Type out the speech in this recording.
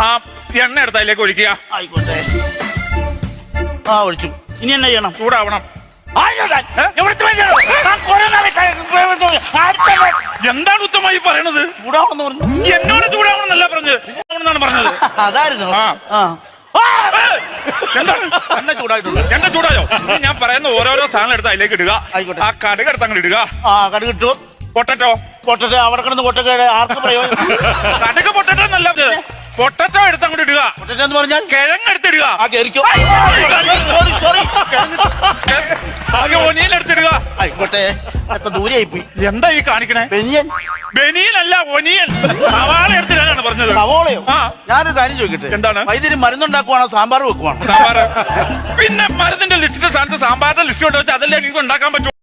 ആ എണ്ണ എടുത്ത് അതിലേക്ക് ഒഴിക്കുക. ആയിക്കോട്ടെ. ആ ഒഴിച്ചു. ഇനി എന്നാ ചെയ്യണം? ചൂടാവണം. എന്താണ് ഉത്തമമായി പറയണത്? ചൂടാവണമെന്ന് പറഞ്ഞു. എന്നോട് ചൂടാവണമെന്നല്ല പറഞ്ഞത്, ചൂടാവണമെന്നാണ് പറഞ്ഞത്. അതായിരുന്നു. എന്താണ്? എണ്ണ ചൂടായിട്ടുണ്ട്. എണ്ണ ചൂടായോ? ഞാൻ പറയുന്ന ഓരോരോ സാധനം എടുത്ത് അതിലേക്ക് ഇടുക. ആയിക്കോട്ടെ. ആ കടുക് എടുത്ത് അങ്ങോട്ട് ഇടുക. ആ കടുക് ഇട്ടു. പൊട്ടറ്റോ പൊട്ടട്ടെ. അവിടെ കിടന്ന് പൊട്ടൊക്കെ ആർക്ക് പ്രയോജനം? കടുക് പൊട്ടറ്റോ എന്നല്ല, പൊട്ടറ്റോ എടുത്ത് അങ്ങോട്ട് ഇടുക. പൊട്ടറ്റോ എന്ന് പറഞ്ഞാൽ കിഴങ്ങ് എടുത്തിടുക. ആ കയറിക്കോ. ഒനിയൻ എടുത്തിടുക. ആയിക്കോട്ടെ. എത്ര ദൂരെയായി പോയി. എന്താ ഈ കാണിക്കണേ? ബനിയൻ. ബനിയനല്ല, ഒനിയൻ. സവാള എടുത്തിടാനാണ് പറഞ്ഞത്. സവോളയോ? ആ. ഞാനൊരു കാര്യം ചോദിക്കട്ടെ. എന്താണ്? വൈദ്യുതി മരുന്നുണ്ടാക്കുവാണോ സാമ്പാർ വെക്കുവാണോ? സാമ്പാർ. പിന്നെ മരുന്നിന്റെ ലിസ്റ്റിന്റെ സ്ഥാനത്ത് സാമ്പാറിന്റെ ലിസ്റ്റ് കൊണ്ട് വെച്ചാൽ അതല്ലേ എനിക്ക് ഉണ്ടാക്കാൻ പറ്റും.